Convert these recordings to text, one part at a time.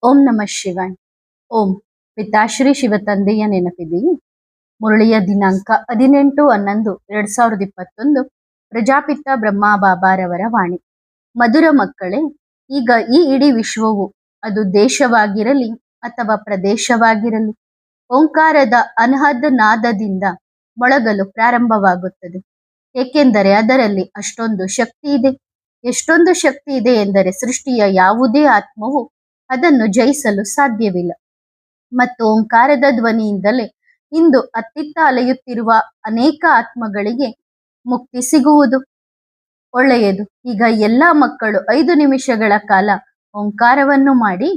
ಓಂ ನಮಃ ಶಿವಾಯ್. ಓಂ ಪಿತಾಶ್ರೀ ಶಿವತಂದೆಯ ನೆನಪಿದೆಯೇ? ಮುರಳಿಯ ದಿನಾಂಕ 18/11/2021. ಪ್ರಜಾಪಿತ ಬ್ರಹ್ಮ ಬಾಬಾರವರ ವಾಣಿ. ಮಧುರ ಮಕ್ಕಳೇ, ಈಗ ಈ ಇಡೀ ವಿಶ್ವವು, ಅದು ದೇಶವಾಗಿರಲಿ ಅಥವಾ ಪ್ರದೇಶವಾಗಿರಲಿ, ಓಂಕಾರದ ಅನಹದ್ ನಾದದಿಂದ ಮೊಳಗಲು ಪ್ರಾರಂಭವಾಗುತ್ತದೆ. ಏಕೆಂದರೆ ಅದರಲ್ಲಿ ಅಷ್ಟೊಂದು ಶಕ್ತಿ ಇದೆ. ಎಷ್ಟೊಂದು ಶಕ್ತಿ ಇದೆ ಎಂದರೆ ಸೃಷ್ಟಿಯ ಯಾವುದೇ ಆತ್ಮವು ಅದನ್ನು ಜಯಿಸಲು ಸಾಧ್ಯವಿಲ್ಲ. ಮತ್ತು ಓಂಕಾರದ ಧ್ವನಿಯಿಂದಲೇ ಇಂದು ಅತ್ತಿತ್ತ ಅಲೆಯುತ್ತಿರುವ ಅನೇಕ ಆತ್ಮಗಳಿಗೆ ಮುಕ್ತಿ ಸಿಗುವುದು. ಒಳ್ಳೆಯದು. ಈಗ ಎಲ್ಲ ಮಕ್ಕಳು 5 ನಿಮಿಷಗಳ ಕಾಲ ಓಂಕಾರವನ್ನು ಮಾಡಿ.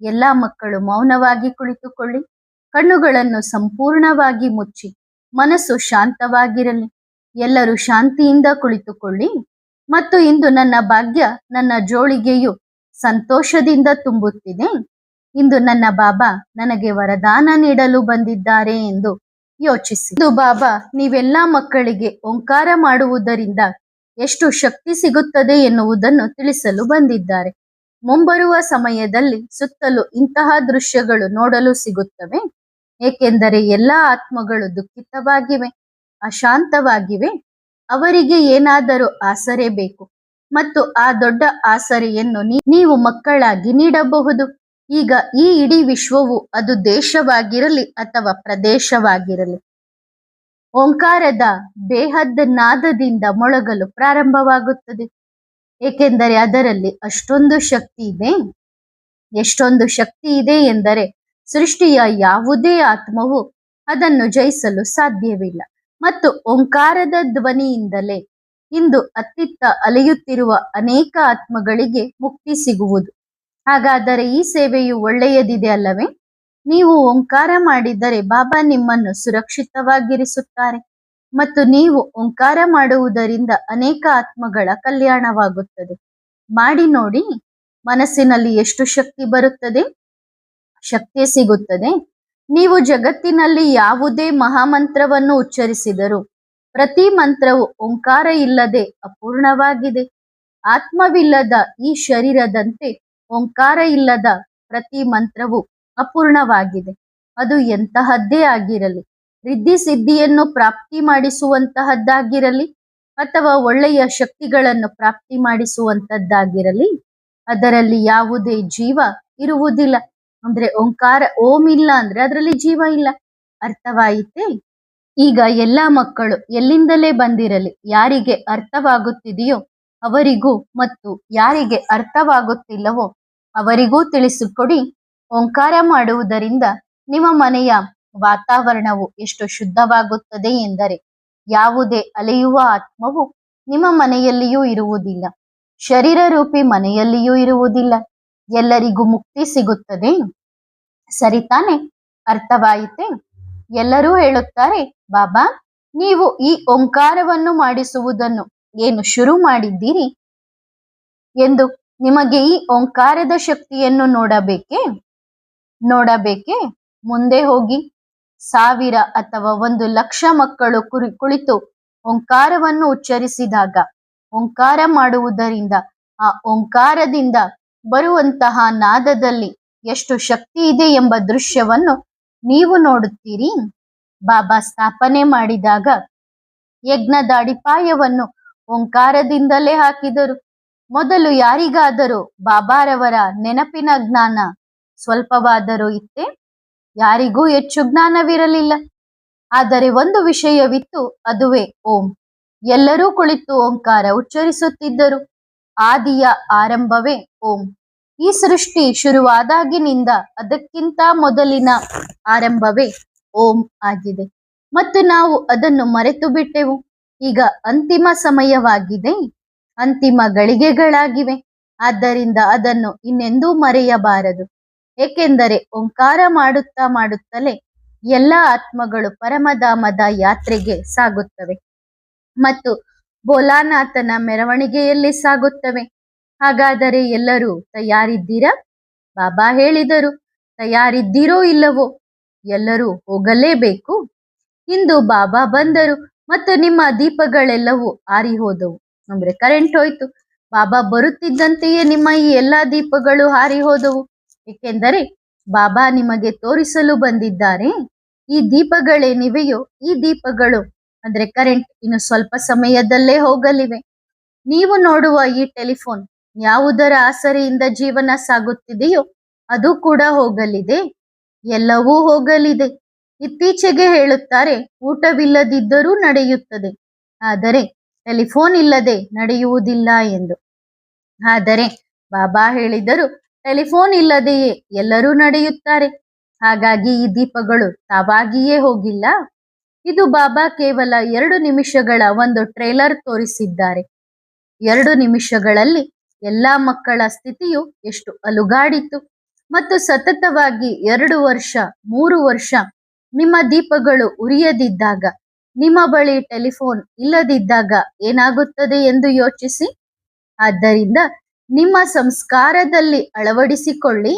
ಎಲ್ಲ ಮಕ್ಕಳು ಮೌನವಾಗಿ ಕುಳಿತುಕೊಳ್ಳಿ. ಕಣ್ಣುಗಳನ್ನು ಸಂಪೂರ್ಣವಾಗಿ ಮುಚ್ಚಿ ಮನಸ್ಸು ಶಾಂತವಾಗಿರಲಿ. ಎಲ್ಲರೂ ಶಾಂತಿಯಿಂದ ಕುಳಿತುಕೊಳ್ಳಿ. ಮತ್ತು ಇಂದು ನನ್ನ ಭಾಗ್ಯ, ನನ್ನ ಜೋಳಿಗೆಯು ಸಂತೋಷದಿಂದ ತುಂಬುತ್ತಿದೆ. ಇಂದು ನನ್ನ ಬಾಬಾ ನನಗೆ ವರದಾನ ನೀಡಲು ಬಂದಿದ್ದಾರೆ ಎಂದು ಯೋಚಿಸಿ. ಇಂದು ಬಾಬಾ ನೀವೆಲ್ಲ ಮಕ್ಕಳಿಗೆ ಓಂಕಾರ ಮಾಡುವುದರಿಂದ ಎಷ್ಟು ಶಕ್ತಿ ಸಿಗುತ್ತದೆ ಎನ್ನುವುದನ್ನು ತಿಳಿಸಲು ಬಂದಿದ್ದಾರೆ. ಮುಂಬರುವ ಸಮಯದಲ್ಲಿ ಸುತ್ತಲೂ ಇಂತಹ ದೃಶ್ಯಗಳು ನೋಡಲು ಸಿಗುತ್ತವೆ. ಏಕೆಂದರೆ ಎಲ್ಲ ಆತ್ಮಗಳು ದುಃಖಿತವಾಗಿವೆ, ಅಶಾಂತವಾಗಿವೆ. ಅವರಿಗೆ ಏನಾದರೂ ಆಸರೆ ಬೇಕು ಮತ್ತು ಆ ದೊಡ್ಡ ಆಸರೆಯನ್ನು ನೀವು ಮಕ್ಕಳಾಗಿ ನೀಡಬಹುದು. ಈಗ ಈ ಇಡೀ ವಿಶ್ವವು, ಅದು ದೇಶವಾಗಿರಲಿ ಅಥವಾ ಪ್ರದೇಶವಾಗಿರಲಿ, ಓಂಕಾರದ ಬೇಹದ್ ನಾದದಿಂದ ಮೊಳಗಲು ಪ್ರಾರಂಭವಾಗುತ್ತದೆ. ಏಕೆಂದರೆ ಅದರಲ್ಲಿ ಅಷ್ಟೊಂದು ಶಕ್ತಿ ಇದೆ. ಎಷ್ಟೊಂದು ಶಕ್ತಿ ಇದೆ ಎಂದರೆ ಸೃಷ್ಟಿಯ ಯಾವುದೇ ಆತ್ಮವು ಅದನ್ನು ಜಯಿಸಲು ಸಾಧ್ಯವಿಲ್ಲ. ಮತ್ತು ಓಂಕಾರದ ಧ್ವನಿಯಿಂದಲೇ ಇಂದು ಅತ್ತಿತ್ತ ಅಲೆಯುತ್ತಿರುವ ಅನೇಕ ಆತ್ಮಗಳಿಗೆ ಮುಕ್ತಿ ಸಿಗುವುದು. ಹಾಗಾದರೆ ಈ ಸೇವೆಯು ಒಳ್ಳೆಯದಿದೆ ಅಲ್ಲವೇ? ನೀವು ಓಂಕಾರ ಮಾಡಿದರೆ ಬಾಬಾ ನಿಮ್ಮನ್ನು ಸುರಕ್ಷಿತವಾಗಿರಿಸುತ್ತಾರೆ. ಮತ್ತು ನೀವು ಓಂಕಾರ ಮಾಡುವುದರಿಂದ ಅನೇಕ ಆತ್ಮಗಳ ಕಲ್ಯಾಣವಾಗುತ್ತದೆ. ಮಾಡಿ ನೋಡಿ, ಮನಸ್ಸಿನಲ್ಲಿ ಎಷ್ಟು ಶಕ್ತಿ ಬರುತ್ತದೆ, ಶಕ್ತಿ ಸಿಗುತ್ತದೆ. ನೀವು ಜಗತ್ತಿನಲ್ಲಿ ಯಾವುದೇ ಮಹಾಮಂತ್ರವನ್ನು ಉಚ್ಚರಿಸಿದರೂ ಪ್ರತಿ ಮಂತ್ರವು ಓಂಕಾರ ಇಲ್ಲದೆ ಅಪೂರ್ಣವಾಗಿದೆ. ಆತ್ಮವಿಲ್ಲದ ಈ ಶರೀರದಂತೆ ಓಂಕಾರ ಇಲ್ಲದ ಪ್ರತಿ ಮಂತ್ರವು ಅಪೂರ್ಣವಾಗಿದೆ. ಅದು ಎಂತಹದ್ದೇ ಆಗಿರಲಿ, ರಿದ್ಧಿ ಸಿದ್ಧಿಯನ್ನು ಪ್ರಾಪ್ತಿ ಮಾಡಿಸುವಂತಹದ್ದಾಗಿರಲಿ ಅಥವಾ ಒಳ್ಳೆಯ ಶಕ್ತಿಗಳನ್ನು ಪ್ರಾಪ್ತಿ ಮಾಡಿಸುವಂತದ್ದಾಗಿರಲಿ, ಅದರಲ್ಲಿ ಯಾವುದೇ ಜೀವ ಇರುವುದಿಲ್ಲ. ಅಂದ್ರೆ ಓಂಕಾರ, ಓಂ ಇಲ್ಲ ಅಂದ್ರೆ ಅದರಲ್ಲಿ ಜೀವ ಇಲ್ಲ. ಅರ್ಥವಾಯಿತೇ? ಈಗ ಎಲ್ಲ ಮಕ್ಕಳು ಎಲ್ಲಿಂದಲೇ ಬಂದಿರಲಿ, ಯಾರಿಗೆ ಅರ್ಥವಾಗುತ್ತಿದೆಯೋ ಅವರಿಗೂ ಮತ್ತು ಯಾರಿಗೆ ಅರ್ಥವಾಗುತ್ತಿಲ್ಲವೋ ಅವರಿಗೂ ತಿಳಿಸಿಕೊಡಿ. ಓಂಕಾರ ಮಾಡುವುದರಿಂದ ನಿಮ್ಮ ಮನೆಯ ವಾತಾವರಣವು ಎಷ್ಟು ಶುದ್ಧವಾಗುತ್ತದೆ ಎಂದರೆ ಯಾವುದೇ ಅಲೆಯುವ ಆತ್ಮವು ನಿಮ್ಮ ಮನೆಯಲ್ಲಿಯೂ ಇರುವುದಿಲ್ಲ, ಶರೀರ ರೂಪಿ ಮನೆಯಲ್ಲಿಯೂ ಇರುವುದಿಲ್ಲ. ಎಲ್ಲರಿಗೂ ಮುಕ್ತಿ ಸಿಗುತ್ತದೆ. ಸರಿ ತಾನೆ? ಅರ್ಥವಾಯಿತೇ? ಎಲ್ಲರೂ ಹೇಳುತ್ತಾರೆ, ಬಾಬಾ ನೀವು ಈ ಓಂಕಾರವನ್ನು ಮಾಡಿಸುವುದನ್ನು ಏನು ಶುರು ಮಾಡಿದ್ದೀರಿ ಎಂದು. ನಿಮಗೆ ಈ ಓಂಕಾರದ ಶಕ್ತಿಯನ್ನು ನೋಡಬೇಕೆ? ಮುಂದೆ ಹೋಗಿ. 1000 ಅಥವಾ 1,00,000 ಮಕ್ಕಳು ಕುಳಿತು ಓಂಕಾರವನ್ನು ಉಚ್ಚರಿಸಿದಾಗ, ಓಂಕಾರ ಮಾಡುವುದರಿಂದ ಆ ಓಂಕಾರದಿಂದ ಬರುವಂತಹ ನಾದದಲ್ಲಿ ಎಷ್ಟು ಶಕ್ತಿ ಇದೆ ಎಂಬ ದೃಶ್ಯವನ್ನು ನೀವು ನೋಡುತ್ತೀರಿ. ಬಾಬಾ ಸ್ಥಾಪನೆ ಮಾಡಿದಾಗ ಯಜ್ಞದ ಅಡಿಪಾಯವನ್ನು ಓಂಕಾರದಿಂದಲೇ ಹಾಕಿದರು. ಮೊದಲು ಯಾರಿಗಾದರೂ ಬಾಬಾರವರ ನೆನಪಿನ ಜ್ಞಾನ ಸ್ವಲ್ಪವಾದರೂ ಇತ್ತೇ? ಯಾರಿಗೂ ಹೆಚ್ಚು ಜ್ಞಾನವಿರಲಿಲ್ಲ. ಆದರೆ ಒಂದು ವಿಷಯವಿತ್ತು, ಅದುವೇ ಓಂ. ಎಲ್ಲರೂ ಕುಳಿತು ಓಂಕಾರ ಉಚ್ಚರಿಸುತ್ತಿದ್ದರು. ಆದಿಯ ಆರಂಭವೇ ಓಂ. ಈ ಸೃಷ್ಟಿ ಶುರುವಾದಾಗಿನಿಂದ ಅದಕ್ಕಿಂತ ಮೊದಲಿನ ಆರಂಭವೇ ಓಂ ಆಗಿದೆ. ಮತ್ತು ನಾವು ಅದನ್ನು ಮರೆತು ಬಿಟ್ಟೆವು. ಈಗ ಅಂತಿಮ ಸಮಯವಾಗಿದೆ, ಅಂತಿಮ ಗಳಿಗೆಗಳಾಗಿವೆ. ಆದ್ದರಿಂದ ಅದನ್ನು ಇನ್ನೆಂದೂ ಮರೆಯಬಾರದು. ಏಕೆಂದರೆ ಓಂಕಾರ ಮಾಡುತ್ತಲೇ ಎಲ್ಲ ಆತ್ಮಗಳು ಪರಮಧಾಮದ ಯಾತ್ರೆಗೆ ಸಾಗುತ್ತವೆ ಮತ್ತು ಭೋಲಾನಾಥನ ಮೆರವಣಿಗೆಯಲ್ಲಿ ಸಾಗುತ್ತವೆ. ಹಾಗಾದರೆ ಎಲ್ಲರೂ ತಯಾರಿದ್ದೀರಾ? ಬಾಬಾ ಹೇಳಿದರು, ತಯಾರಿದ್ದೀರೋ ಇಲ್ಲವೋ? ಎಲ್ಲರೂ ಹೋಗಲೇಬೇಕು. ಇಂದು ಬಾಬಾ ಬಂದರು ಮತ್ತು ನಿಮ್ಮ ದೀಪಗಳೆಲ್ಲವೂ ಆರಿ ಹೋದವು. ಅಂದ್ರೆ ಕರೆಂಟ್ ಹೋಯ್ತು. ಬಾಬಾ ಬರುತ್ತಿದ್ದಂತೆಯೇ ನಿಮ್ಮ ಈ ಎಲ್ಲಾ ದೀಪಗಳು ಹಾರಿ ಹೋದವು. ಏಕೆಂದರೆ ಬಾಬಾ ನಿಮಗೆ ತೋರಿಸಲು ಬಂದಿದ್ದಾರೆ. ಈ ದೀಪಗಳೇನಿವೆಯೋ ಈ ದೀಪಗಳು ಅಂದ್ರೆ ಕರೆಂಟ್ ಇನ್ನು ಸ್ವಲ್ಪ ಸಮಯದಲ್ಲೇ ಹೋಗಲಿವೆ. ನೀವು ನೋಡುವ ಈ ಟೆಲಿಫೋನ್ ಯಾವುದರ ಆಸರೆಯಿಂದ ಜೀವನ ಸಾಗುತ್ತಿದೆಯೋ ಅದು ಕೂಡ ಹೋಗಲಿದೆ. ಎಲ್ಲವೂ ಹೋಗಲಿದೆ. ಇತ್ತೀಚೆಗೆ ಹೇಳುತ್ತಾರೆ ಊಟವಿಲ್ಲದಿದ್ದರೂ ನಡೆಯುತ್ತದೆ, ಆದರೆ ಟೆಲಿಫೋನ್ ಇಲ್ಲದೆ ನಡೆಯುವುದಿಲ್ಲ ಎಂದು. ಆದರೆ ಬಾಬಾ ಹೇಳಿದರು ಟೆಲಿಫೋನ್ ಇಲ್ಲದೆಯೇ ಎಲ್ಲರೂ ನಡೆಯುತ್ತಾರೆ. ಹಾಗಾಗಿ ಈ ದೀಪಗಳು ತಾವಾಗಿಯೇ ಹೋಗಿಲ್ಲ. ಇದು ಬಾಬಾ ಕೇವಲ 2 ನಿಮಿಷಗಳ ಒಂದು ಟ್ರೇಲರ್ ತೋರಿಸಿದ್ದಾರೆ. 2 ನಿಮಿಷಗಳಲ್ಲಿ ಎಲ್ಲಾ ಮಕ್ಕಳ ಸ್ಥಿತಿಯು ಎಷ್ಟು ಅಲುಗಾಡಿತು ಮತ್ತು ಸತತವಾಗಿ 2 ವರ್ಷ 3 ವರ್ಷ ನಿಮ್ಮ ದೀಪಗಳು ಉರಿಯದಿದ್ದಾಗ, ನಿಮ್ಮ ಬಳಿ ಟೆಲಿಫೋನ್ ಇಲ್ಲದಿದ್ದಾಗ ಏನಾಗುತ್ತದೆ ಎಂದು ಯೋಚಿಸಿ. ಆದ್ದರಿಂದ ನಿಮ್ಮ ಸಂಸ್ಕಾರದಲ್ಲಿ ಅಳವಡಿಸಿಕೊಳ್ಳಿ,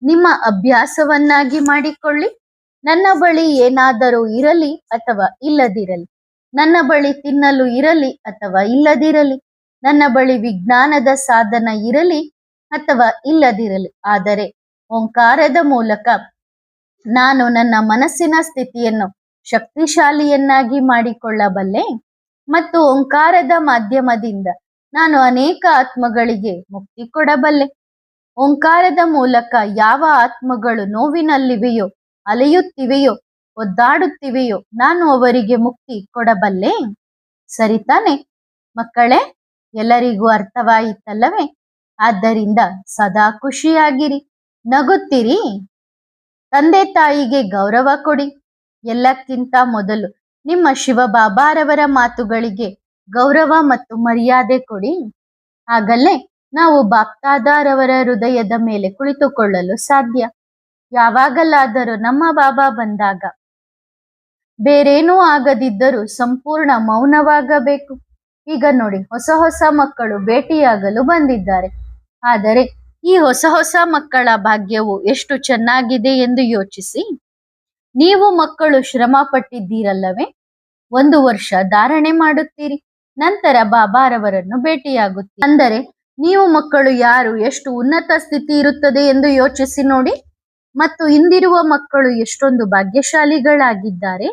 ನಿಮ್ಮ ಅಭ್ಯಾಸವನ್ನಾಗಿ ಮಾಡಿಕೊಳ್ಳಿ. ನನ್ನ ಬಳಿ ಏನಾದರೂ ಇರಲಿ ಅಥವಾ ಇಲ್ಲದಿರಲಿ, ನನ್ನ ಬಳಿ ತಿನ್ನಲು ಇರಲಿ ಅಥವಾ ಇಲ್ಲದಿರಲಿ, ನನ್ನ ಬಳಿ ವಿಜ್ಞಾನದ ಸಾಧನ ಇರಲಿ ಅಥವಾ ಇಲ್ಲದಿರಲಿ, ಆದರೆ ಓಂಕಾರದ ಮೂಲಕ ನಾನು ನನ್ನ ಮನಸ್ಸಿನ ಸ್ಥಿತಿಯನ್ನು ಶಕ್ತಿಶಾಲಿಯನ್ನಾಗಿ ಮಾಡಿಕೊಳ್ಳಬಲ್ಲೆ ಮತ್ತು ಓಂಕಾರದ ಮಾಧ್ಯಮದಿಂದ ನಾನು ಅನೇಕ ಆತ್ಮಗಳಿಗೆ ಮುಕ್ತಿ ಕೊಡಬಲ್ಲೆ. ಓಂಕಾರದ ಮೂಲಕ ಯಾವ ಆತ್ಮಗಳು ನೋವಿನಲ್ಲಿವೆಯೋ, ಅಲೆಯುತ್ತಿವೆಯೋ, ಒದ್ದಾಡುತ್ತಿವೆಯೋ ನಾನು ಅವರಿಗೆ ಮುಕ್ತಿ ಕೊಡಬಲ್ಲೆ. ಸರಿ ತಾನೆ ಮಕ್ಕಳೇ? ಎಲ್ಲರಿಗೂ ಅರ್ಥವಾಯಿತಲ್ಲವೇ? ಆದ್ದರಿಂದ ಸದಾ ಖುಷಿಯಾಗಿರಿ, ನಗುತ್ತಿರಿ, ತಂದೆ ತಾಯಿಗೆ ಗೌರವ ಕೊಡಿ. ಎಲ್ಲಕ್ಕಿಂತ ಮೊದಲು ನಿಮ್ಮ ಶಿವಬಾಬಾರವರ ಮಾತುಗಳಿಗೆ ಗೌರವ ಮತ್ತು ಮರ್ಯಾದೆ ಕೊಡಿ. ಆಗಲೇ ನಾವು ಬಾಪ್ತಾದಾರವರ ಹೃದಯದ ಮೇಲೆ ಕುಳಿತುಕೊಳ್ಳಲು ಸಾಧ್ಯ. ಯಾವಾಗಲಾದರೂ ನಮ್ಮ ಬಾಬಾ ಬಂದಾಗ ಬೇರೇನೂ ಆಗದಿದ್ದರೂ ಸಂಪೂರ್ಣ ಮೌನವಾಗಬೇಕು. ಈಗ ನೋಡಿ, ಹೊಸ ಹೊಸ ಮಕ್ಕಳು ಭೇಟಿಯಾಗಲು ಬಂದಿದ್ದಾರೆ. ಆದರೆ ಈ ಹೊಸ ಹೊಸ ಮಕ್ಕಳ ಭಾಗ್ಯವು ಎಷ್ಟು ಚೆನ್ನಾಗಿದೆ ಎಂದು ಯೋಚಿಸಿ. ನೀವು ಮಕ್ಕಳು ಶ್ರಮ ಪಟ್ಟಿದ್ದೀರಲ್ಲವೇ? 1 ವರ್ಷ ಧಾರಣೆ ಮಾಡುತ್ತೀರಿ, ನಂತರ ಬಾಬಾರವರನ್ನು ಭೇಟಿಯಾಗುತ್ತೀರಿ. ಅಂದರೆ ನೀವು ಮಕ್ಕಳು ಯಾರು ಎಷ್ಟು ಉನ್ನತ ಸ್ಥಿತಿ ಇರುತ್ತದೆ ಎಂದು ಯೋಚಿಸಿ ನೋಡಿ. ಮತ್ತು ಹಿಂದಿರುವ ಮಕ್ಕಳು ಎಷ್ಟೊಂದು ಭಾಗ್ಯಶಾಲಿಗಳಾಗಿದ್ದಾರೆ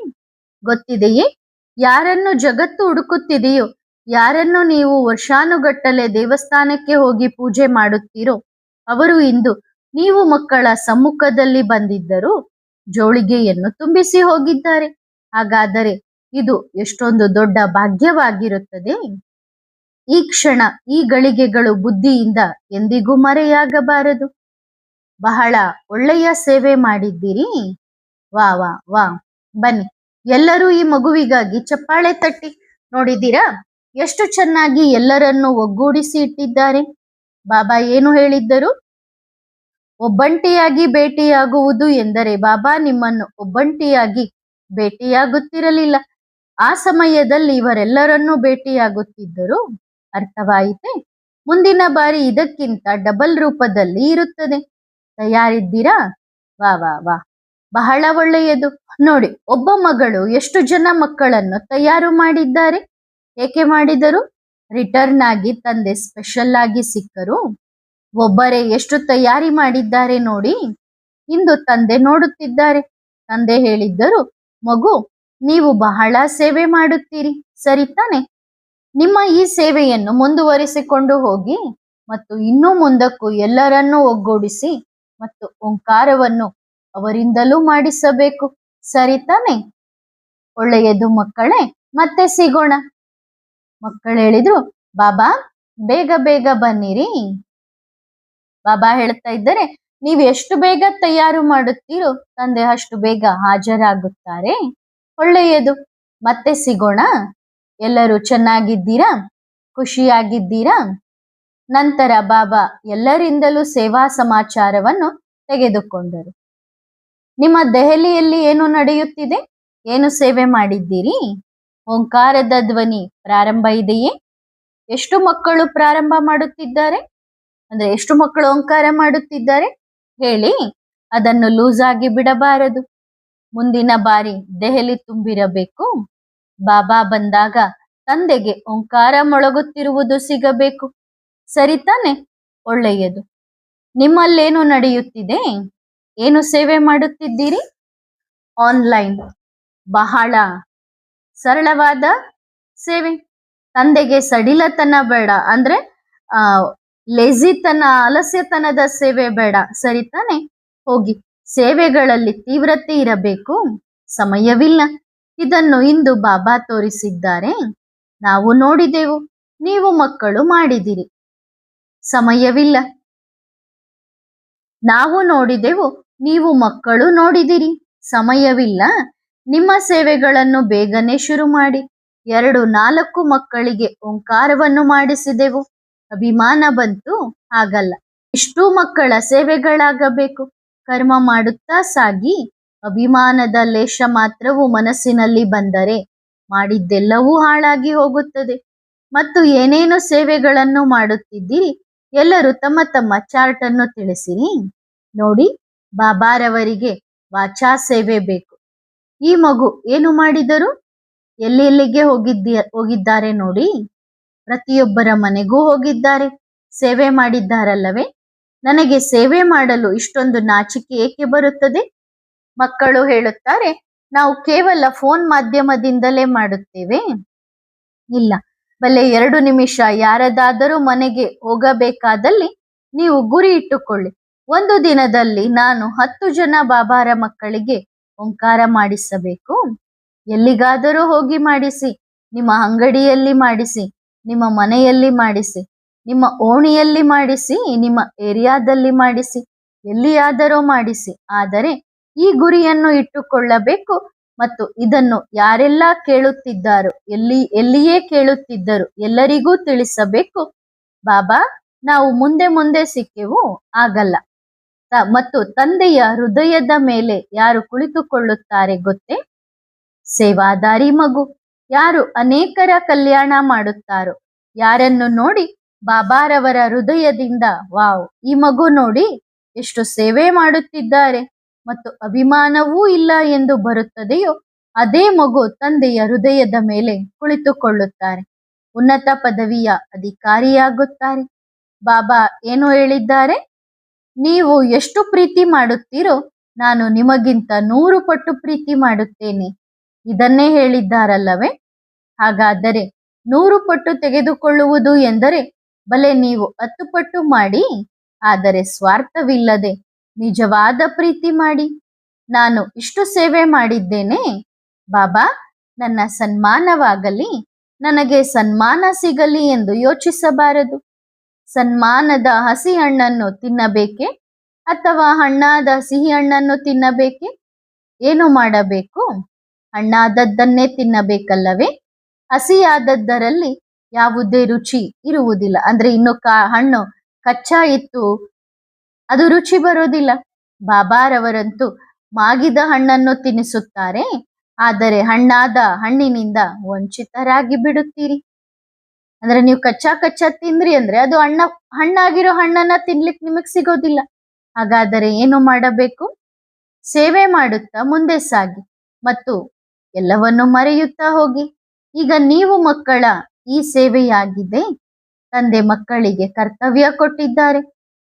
ಗೊತ್ತಿದೆಯೇ? ಯಾರನ್ನು ಜಗತ್ತು ಹುಡುಕುತ್ತಿದೆಯೋ, ಯಾರನ್ನು ನೀವು ವರ್ಷಾನುಗಟ್ಟಲೆ ದೇವಸ್ಥಾನಕ್ಕೆ ಹೋಗಿ ಪೂಜೆ ಮಾಡುತ್ತೀರೋ, ಅವರು ಇಂದು ನೀವು ಮಕ್ಕಳ ಸಮ್ಮುಖದಲ್ಲಿ ಬಂದಿದ್ದರು ಜೋಳಿಗೆಯನ್ನು ತುಂಬಿಸಿ ಹೋಗಿದ್ದಾರೆ. ಹಾಗಾದರೆ ಇದು ಎಷ್ಟೊಂದು ದೊಡ್ಡ ಭಾಗ್ಯವಾಗಿರುತ್ತದೆ. ಈ ಕ್ಷಣ, ಈ ಗಳಿಗೆಗಳು ಬುದ್ಧಿಯಿಂದ ಎಂದಿಗೂ ಮರೆಯಾಗಬಾರದು. ಬಹಳ ಒಳ್ಳೆಯ ಸೇವೆ ಮಾಡಿದ್ದೀರಿ. ವಾ ವಾ ವಾ. ಬನ್ನಿ ಎಲ್ಲರೂ ಈ ಮಗುವಿಗಾಗಿ ಚಪ್ಪಾಳೆ ತಟ್ಟಿ. ನೋಡಿದ್ದೀರಾ ಎಷ್ಟು ಚೆನ್ನಾಗಿ ಎಲ್ಲರನ್ನೂ ಒಗ್ಗೂಡಿಸಿ ಇಟ್ಟಿದ್ದಾರೆ. ಬಾಬಾ ಏನು ಹೇಳಿದ್ದರು? ಒಬ್ಬಂಟಿಯಾಗಿ ಭೇಟಿಯಾಗುವುದು ಎಂದರೆ ಬಾಬಾ ನಿಮ್ಮನ್ನು ಒಬ್ಬಂಟಿಯಾಗಿ ಭೇಟಿಯಾಗುತ್ತಿರಲಿಲ್ಲ. ಆ ಸಮಯದಲ್ಲಿ ಇವರೆಲ್ಲರನ್ನೂ ಭೇಟಿಯಾಗುತ್ತಿದ್ದರು. ಅರ್ಥವಾಯಿತೆ? ಮುಂದಿನ ಬಾರಿ ಇದಕ್ಕಿಂತ ಡಬಲ್ ರೂಪದಲ್ಲಿ ಇರುತ್ತದೆ. ತಯಾರಿದ್ದೀರಾ? ವಾ ವಾ ವಾ, ಬಹಳ ಒಳ್ಳೆಯದು. ನೋಡಿ, ಒಬ್ಬ ಮಗಳು ಎಷ್ಟು ಜನ ಮಕ್ಕಳನ್ನು ತಯಾರು ಮಾಡಿದ್ದಾರೆ. ಏಕೆ ಮಾಡಿದರು? ರಿಟರ್ನ್ ಆಗಿ ತಂದೆ ಸ್ಪೆಷಲ್ ಆಗಿ ಸಿಕ್ಕರು. ಒಬ್ಬರೇ ಎಷ್ಟು ತಯಾರಿ ಮಾಡಿದ್ದಾರೆ ನೋಡಿ. ಇಂದು ತಂದೆ ನೋಡುತ್ತಿದ್ದಾರೆ. ತಂದೆ ಹೇಳಿದ್ದರು, ಮಗು ನೀವು ಬಹಳ ಸೇವೆ ಮಾಡುತ್ತೀರಿ, ಸರಿ ತಾನೆ? ನಿಮ್ಮ ಈ ಸೇವೆಯನ್ನು ಮುಂದುವರಿಸಿಕೊಂಡು ಹೋಗಿ ಮತ್ತು ಇನ್ನೂ ಮುಂದಕ್ಕೂ ಎಲ್ಲರನ್ನೂ ಒಗ್ಗೂಡಿಸಿ ಮತ್ತು ಓಂಕಾರವನ್ನು ಅವರಿಂದಲೂ ಮಾಡಿಸಬೇಕು, ಸರಿ ತಾನೆ? ಒಳ್ಳೆಯದು ಮಕ್ಕಳೇ, ಮತ್ತೆ ಸಿಗೋಣ. ಮಕ್ಕಳು ಹೇಳಿದ್ರು, ಬಾಬಾ ಬೇಗ ಬೇಗ ಬನ್ನಿರಿ. ಬಾಬಾ ಹೇಳ್ತಾ ಇದ್ದಾರೆ, ನೀವು ಎಷ್ಟು ಬೇಗ ತಯಾರು ಮಾಡುತ್ತೀರೋ ತಂದೆ ಅಷ್ಟು ಬೇಗ ಹಾಜರಾಗುತ್ತಾರೆ. ಒಳ್ಳೆಯದು, ಮತ್ತೆ ಸಿಗೋಣ. ಎಲ್ಲರೂ ಚೆನ್ನಾಗಿದ್ದೀರಾ? ಖುಷಿಯಾಗಿದ್ದೀರಾ? ನಂತರ ಬಾಬಾ ಎಲ್ಲರಿಂದಲೂ ಸೇವಾ ಸಮಾಚಾರವನ್ನು ತೆಗೆದುಕೊಂಡರು. ನಿಮ್ಮ ದೆಹಲಿಯಲ್ಲಿ ಏನು ನಡೆಯುತ್ತಿದೆ? ಏನು ಸೇವೆ ಮಾಡಿದ್ದೀರಿ? ಓಂಕಾರದ ಧ್ವನಿ ಪ್ರಾರಂಭ ಇದೆಯೇ? ಎಷ್ಟು ಮಕ್ಕಳು ಪ್ರಾರಂಭ ಮಾಡುತ್ತಿದ್ದಾರೆ? ಅಂದ್ರೆ ಎಷ್ಟು ಮಕ್ಕಳು ಓಂಕಾರ ಮಾಡುತ್ತಿದ್ದಾರೆ ಹೇಳಿ. ಅದನ್ನು ಲೂಸ್ ಆಗಿ ಬಿಡಬಾರದು. ಮುಂದಿನ ಬಾರಿ ದೆಹಲಿ ತುಂಬಿರಬೇಕು. ಬಾಬಾ ಬಂದಾಗ ತಂದೆಗೆ ಓಂಕಾರ ಮೊಳಗುತ್ತಿರುವುದು ಸಿಗಬೇಕು, ಸರಿ ತಾನೆ? ಒಳ್ಳೆಯದು. ನಿಮ್ಮಲ್ಲೇನು ನಡೆಯುತ್ತಿದೆ? ಏನು ಸೇವೆ ಮಾಡುತ್ತಿದ್ದೀರಿ? ಆನ್ಲೈನ್. ಬಹಳ ಸರಳವಾದ ಸೇವೆ. ತಂದೆಗೆ ಸಡಿಲತನ ಬೇಡ, ಅಂದ್ರೆ ಲೇಜಿತನ, ಆಲಸ್ಯತನದ ಸೇವೆ ಬೇಡ, ಸರಿ ತಾನೆ? ಹೋಗಿ. ಸೇವೆಗಳಲ್ಲಿ ತೀವ್ರತೆ ಇರಬೇಕು, ಸಮಯವಿಲ್ಲ. ಇದನ್ನು ಇಂದು ಬಾಬಾ ತೋರಿಸಿದ್ದಾರೆ. ನಾವು ನೋಡಿದೆವು, ನೀವು ಮಕ್ಕಳು ಮಾಡಿದಿರಿ. ಸಮಯವಿಲ್ಲ. ನಾವು ನೋಡಿದೆವು, ನೀವು ಮಕ್ಕಳು ನೋಡಿದಿರಿ. ಸಮಯವಿಲ್ಲ. ನಿಮ್ಮ ಸೇವೆಗಳನ್ನು ಬೇಗನೆ ಶುರು ಮಾಡಿ. 2-4 ಮಕ್ಕಳಿಗೆ ಓಂಕಾರವನ್ನು ಮಾಡಿಸಿದೆವು. ಅಭಿಮಾನ ಬಂತು? ಹಾಗಲ್ಲ. ಇಷ್ಟೂ ಮಕ್ಕಳ ಸೇವೆಗಳಾಗಬೇಕು. ಕರ್ಮ ಮಾಡುತ್ತಾ ಸಾಗಿ. ಅಭಿಮಾನದ ಲೇಷ ಮಾತ್ರವು ಮನಸ್ಸಿನಲ್ಲಿ ಬಂದರೆ ಮಾಡಿದ್ದೆಲ್ಲವೂ ಹಾಳಾಗಿ ಹೋಗುತ್ತದೆ. ಮತ್ತು ಏನೇನು ಸೇವೆಗಳನ್ನು ಮಾಡುತ್ತಿದ್ದೀರಿ, ಎಲ್ಲರೂ ತಮ್ಮ ತಮ್ಮ ಚಾರ್ಟ್ ಅನ್ನು ತಿಳಿಸಿರಿ. ನೋಡಿ, ಬಾಬಾರವರಿಗೆ ವಾಚಾ ಸೇವೆ ಬೇಕು. ಈ ಮಗು ಏನು ಮಾಡಿದರು? ಎಲ್ಲೆಲ್ಲಿಗೆ ಹೋಗಿದ್ದಾರೆ ನೋಡಿ. ಪ್ರತಿಯೊಬ್ಬರ ಮನೆಗೂ ಹೋಗಿದ್ದಾರೆ, ಸೇವೆ ಮಾಡಿದ್ದಾರಲ್ಲವೇ? ನನಗೆ ಸೇವೆ ಮಾಡಲು ಇಷ್ಟೊಂದು ನಾಚಿಕೆ ಏಕೆ ಬರುತ್ತದೆ? ಮಕ್ಕಳು ಹೇಳುತ್ತಾರೆ, ನಾವು ಕೇವಲ ಫೋನ್ ಮಾಧ್ಯಮದಿಂದಲೇ ಮಾಡುತ್ತೇವೆ. ಇಲ್ಲ, ಬಲೆ 2 ನಿಮಿಷ ಯಾರದಾದರೂ ಮನೆಗೆ ಹೋಗಬೇಕಾದಲ್ಲಿ ನೀವು ಗುರಿ ಇಟ್ಟುಕೊಳ್ಳಿ. ಒಂದು ದಿನದಲ್ಲಿ ನಾನು 10 ಜನ ಬಾಬಾರ ಮಕ್ಕಳಿಗೆ ಓಂಕಾರ ಮಾಡಿಸಬೇಕು. ಎಲ್ಲಿಗಾದರೂ ಹೋಗಿ ಮಾಡಿಸಿ, ನಿಮ್ಮ ಅಂಗಡಿಯಲ್ಲಿ ಮಾಡಿಸಿ, ನಿಮ್ಮ ಮನೆಯಲ್ಲಿ ಮಾಡಿಸಿ, ನಿಮ್ಮ ಓಣಿಯಲ್ಲಿ ಮಾಡಿಸಿ, ನಿಮ್ಮ ಏರಿಯಾದಲ್ಲಿ ಮಾಡಿಸಿ, ಎಲ್ಲಿಯಾದರೂ ಮಾಡಿಸಿ. ಆದರೆ ಈ ಗುರಿಯನ್ನು ಇಟ್ಟುಕೊಳ್ಳಬೇಕು. ಮತ್ತು ಇದನ್ನು ಯಾರೆಲ್ಲ ಕೇಳುತ್ತಿದ್ದಾರೋ, ಎಲ್ಲಿಯೇ ಕೇಳುತ್ತಿದ್ದರು ಎಲ್ಲರಿಗೂ ತಿಳಿಸಬೇಕು. ಬಾಬಾ, ನಾವು ಮುಂದೆ ಮುಂದೆ ಸಿಕ್ಕೆವು, ಆಗಲ್ಲ. ಮತ್ತು ತಂದೆಯ ಹೃದಯದ ಮೇಲೆ ಯಾರು ಕುಳಿತುಕೊಳ್ಳುತ್ತಾರೆ ಗೊತ್ತೇ? ಸೇವಾದಾರಿ ಮಗು. ಯಾರು ಅನೇಕರ ಕಲ್ಯಾಣ ಮಾಡುತ್ತಾರೋ, ಯಾರನ್ನು ನೋಡಿ ಬಾಬಾರವರ ಹೃದಯದಿಂದ ವಾವ್, ಈ ಮಗು ನೋಡಿ ಎಷ್ಟು ಸೇವೆ ಮಾಡುತ್ತಿದ್ದಾರೆ ಮತ್ತು ಅಭಿಮಾನವೂ ಇಲ್ಲ ಎಂದು ಬರುತ್ತದೆಯೋ, ಅದೇ ಮಗು ತಂದೆಯ ಹೃದಯದ ಮೇಲೆ ಕುಳಿತುಕೊಳ್ಳುತ್ತಾರೆ, ಉನ್ನತ ಪದವಿಯ ಅಧಿಕಾರಿಯಾಗುತ್ತಾರೆ. ಬಾಬಾ ಏನು ಹೇಳಿದ್ದಾರೆ? ನೀವು ಎಷ್ಟು ಪ್ರೀತಿ ಮಾಡುತ್ತೀರೋ ನಾನು ನಿಮಗಿಂತ 100 ಪಟ್ಟು ಪ್ರೀತಿ ಮಾಡುತ್ತೇನೆ. ಇದನ್ನೇ ಹೇಳಿದ್ದಾರಲ್ಲವೇ? ಹಾಗಾದರೆ 100 ಪಟ್ಟು ತೆಗೆದುಕೊಳ್ಳುವುದು ಎಂದರೆ ಬಲೆ ನೀವು 10 ಪಟ್ಟು ಮಾಡಿ, ಆದರೆ ಸ್ವಾರ್ಥವಿಲ್ಲದೆ ನಿಜವಾದ ಪ್ರೀತಿ ಮಾಡಿ. ನಾನು ಇಷ್ಟು ಸೇವೆ ಮಾಡಿದ್ದೇನೆ ಬಾಬಾ, ನನ್ನ ಸನ್ಮಾನವಾಗಲಿ, ನನಗೆ ಸನ್ಮಾನ ಸಿಗಲಿ ಎಂದು ಯೋಚಿಸಬಾರದು. ಸನ್ಮಾನದ ಹಸಿ ಹಣ್ಣನ್ನು ತಿನ್ನಬೇಕೆ ಅಥವಾ ಹಣ್ಣಾದ ಸಿಹಿ ಹಣ್ಣನ್ನು ತಿನ್ನಬೇಕೆ? ಏನು ಮಾಡಬೇಕು? ಹಣ್ಣಾದದ್ದನ್ನೇ ತಿನ್ನಬೇಕಲ್ಲವೇ? ಹಸಿಯಾದದ್ದರಲ್ಲಿ ಯಾವುದೇ ರುಚಿ ಇರುವುದಿಲ್ಲ. ಅಂದ್ರೆ ಇನ್ನು ಹಣ್ಣು ಕಚ್ಚಾ ಇತ್ತು, ಅದು ರುಚಿ ಬರೋದಿಲ್ಲ. ಬಾಬಾರವರಂತೂ ಮಾಗಿದ ಹಣ್ಣನ್ನು ತಿನ್ನಿಸುತ್ತಾರೆ, ಆದರೆ ಹಣ್ಣಾದ ಹಣ್ಣಿನಿಂದ ವಂಚಿತರಾಗಿ ಬಿಡುತ್ತೀರಿ. ಅಂದ್ರೆ ನೀವು ಕಚ್ಚಾ ತಿಂದ್ರಿ ಅಂದ್ರೆ ಅದು ಹಣ್ಣಾಗಿರೋ ಹಣ್ಣನ್ನ ತಿನ್ಲಿಕ್ಕೆ ನಿಮಗ್ ಸಿಗೋದಿಲ್ಲ. ಹಾಗಾದರೆ ಏನು ಮಾಡಬೇಕು? ಸೇವೆ ಮಾಡುತ್ತಾ ಮುಂದೆ ಸಾಗಿ ಮತ್ತು ಎಲ್ಲವನ್ನು ಮರೆಯುತ್ತಾ ಹೋಗಿ. ಈಗ ನೀವು ಮಕ್ಕಳ ಈ ಸೇವೆಯಾಗಿದೆ. ತಂದೆ ಮಕ್ಕಳಿಗೆ ಕರ್ತವ್ಯ ಕೊಟ್ಟಿದ್ದಾರೆ.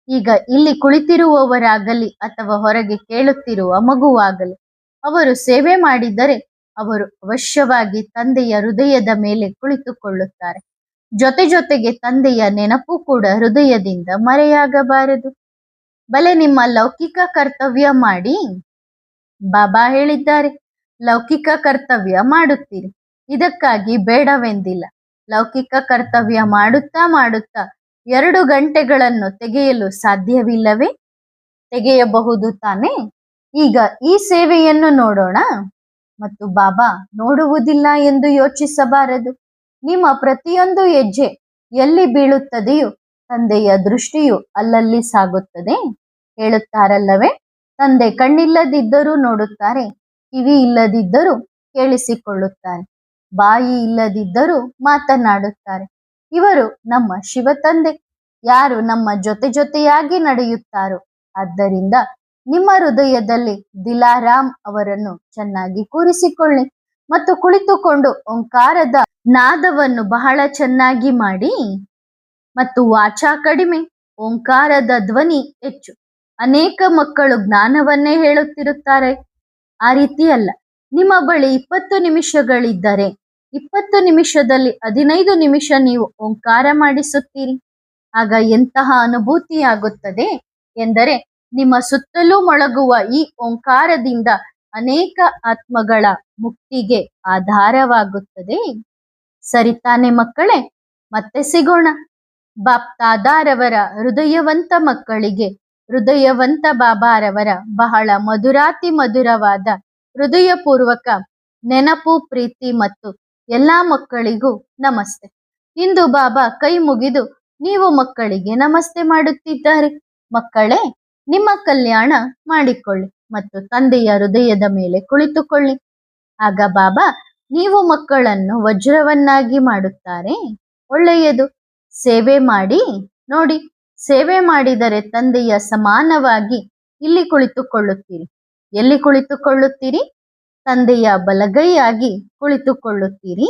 ಈಗ ಇಲ್ಲಿ ಕುಳಿತಿರುವವರಾಗಲಿ ಅಥವಾ ಹೊರಗೆ ಕೇಳುತ್ತಿರುವ ಮಗುವಾಗಲಿ, ಅವರು ಸೇವೆ ಮಾಡಿದರೆ ಅವರು ಅವಶ್ಯವಾಗಿ ತಂದೆಯ ಹೃದಯದ ಮೇಲೆ ಕುಳಿತುಕೊಳ್ಳುತ್ತಾರೆ. ಜೊತೆಗೆ ತಂದೆಯ ನೆನಪು ಕೂಡ ಹೃದಯದಿಂದ ಮರೆಯಾಗಬಾರದು. ಬಲೆ ನಿಮ್ಮ ಲೌಕಿಕ ಕರ್ತವ್ಯ ಮಾಡಿ. ಬಾಬಾ ಹೇಳಿದ್ದಾರೆ, ಲೌಕಿಕ ಕರ್ತವ್ಯ ಮಾಡುತ್ತೀರಿ, ಇದಕ್ಕಾಗಿ ಬೇಡವೆಂದಿಲ್ಲ. ಲೌಕಿಕ ಕರ್ತವ್ಯ ಮಾಡುತ್ತಾ 2 ಗಂಟೆಗಳನ್ನು ತೆಗೆಯಲು ಸಾಧ್ಯವಿಲ್ಲವೇ? ತೆಗೆಯಬಹುದು ತಾನೇ? ಈಗ ಈ ಸೇವೆಯನ್ನು ನೋಡೋಣ. ಮತ್ತು ಬಾಬಾ ನೋಡುವುದಿಲ್ಲ ಎಂದು ಯೋಚಿಸಬಾರದು. ನಿಮ್ಮ ಪ್ರತಿಯೊಂದು ಹೆಜ್ಜೆ ಎಲ್ಲಿ ಬೀಳುತ್ತದೆಯೋ ತಂದೆಯ ದೃಷ್ಟಿಯು ಅಲ್ಲಲ್ಲಿ ಸಾಗುತ್ತದೆ. ಹೇಳುತ್ತಾರಲ್ಲವೇ, ತಂದೆ ಕಣ್ಣಿಲ್ಲದಿದ್ದರೂ ನೋಡುತ್ತಾರೆ, ಕಿವಿ ಇಲ್ಲದಿದ್ದರೂ ಕೇಳಿಸಿಕೊಳ್ಳುತ್ತಾರೆ, ಬಾಯಿ ಇಲ್ಲದಿದ್ದರೂ ಮಾತನಾಡುತ್ತಾರೆ. ಇವರು ನಮ್ಮ ಶಿವ ತಂದೆ, ಯಾರು ನಮ್ಮ ಜೊತೆಯಾಗಿ ನಡೆಯುತ್ತಾರೋ. ಆದ್ದರಿಂದ ನಿಮ್ಮ ಹೃದಯದಲ್ಲಿ ದಿಲಾರಾಮ್ ಅವರನ್ನು ಚೆನ್ನಾಗಿ ಕೂರಿಸಿಕೊಳ್ಳಿ ಮತ್ತು ಕುಳಿತುಕೊಂಡು ಓಂಕಾರದ ನಾದವನ್ನು ಬಹಳ ಚೆನ್ನಾಗಿ ಮಾಡಿ. ಮತ್ತು ವಾಚಾ ಕಡಿಮೆ, ಓಂಕಾರದ ಧ್ವನಿ ಹೆಚ್ಚು. ಅನೇಕ ಮಕ್ಕಳು ಜ್ಞಾನವನ್ನೇ ಹೇಳುತ್ತಿರುತ್ತಾರೆ. ಆ ರೀತಿ ಅಲ್ಲ. ನಿಮ್ಮ ಬಳಿ 20 ನಿಮಿಷಗಳಿದ್ದರೆ 20 ನಿಮಿಷದಲ್ಲಿ 15 ನಿಮಿಷ ನೀವು ಓಂಕಾರ ಮಾಡಿಸುತ್ತೀರಿ. ಆಗ ಎಂತಹ ಅನುಭೂತಿ ಆಗುತ್ತದೆ ಎಂದರೆ, ನಿಮ್ಮ ಸುತ್ತಲೂ ಮೊಳಗುವ ಈ ಓಂಕಾರದಿಂದ ಅನೇಕ ಆತ್ಮಗಳ ಮುಕ್ತಿಗೆ ಆಧಾರವಾಗುತ್ತದೆ. ಸರಿತಾನೆ ಮಕ್ಕಳೇ? ಮತ್ತೆ ಸಿಗೋಣ. ಬಾಪ್ತಾದಾರವರ ಹೃದಯವಂತ ಮಕ್ಕಳಿಗೆ ಹೃದಯವಂತ ಬಾಬಾರವರ ಬಹಳ ಮಧುರಾತಿ ಮಧುರವಾದ ಹೃದಯಪೂರ್ವಕ ನೆನಪು, ಪ್ರೀತಿ ಮತ್ತು ಎಲ್ಲಾ ಮಕ್ಕಳಿಗೂ ನಮಸ್ತೆ. ಇಂದು ಬಾಬಾ ಕೈ ಮುಗಿದು ನೀವು ಮಕ್ಕಳಿಗೆ ನಮಸ್ತೆ ಮಾಡುತ್ತಿದ್ದಾರೆ. ಮಕ್ಕಳೇ, ನಿಮ್ಮ ಕಲ್ಯಾಣ ಮಾಡಿಕೊಳ್ಳಿ ಮತ್ತು ತಂದೆಯ ಹೃದಯದ ಮೇಲೆ ಕುಳಿತುಕೊಳ್ಳಿ. ಆಗ ಬಾಬಾ ನೀವು ಮಕ್ಕಳನ್ನು ವಜ್ರವನ್ನಾಗಿ ಮಾಡುತ್ತಾರೆ. ಒಳ್ಳೆಯದು. ಸೇವೆ ಮಾಡಿ ನೋಡಿ. ಸೇವೆ ಮಾಡಿದರೆ ತಂದೆಯ ಸಮಾನವಾಗಿ ಇಲ್ಲಿ ಕುಳಿತುಕೊಳ್ಳುತ್ತೀರಿ. ಎಲ್ಲಿ ಕುಳಿತುಕೊಳ್ಳುತ್ತೀರಿ? ತಂದೆಯ ಬಲಗೈಯಾಗಿ ಕುಳಿತುಕೊಳ್ಳುತ್ತೀರಿ.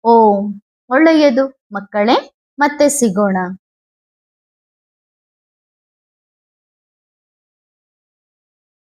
ಓಂ. ಒಳ್ಳೆಯದು ಮಕ್ಕಳೇ, ಮತ್ತೆ ಸಿಗೋಣ.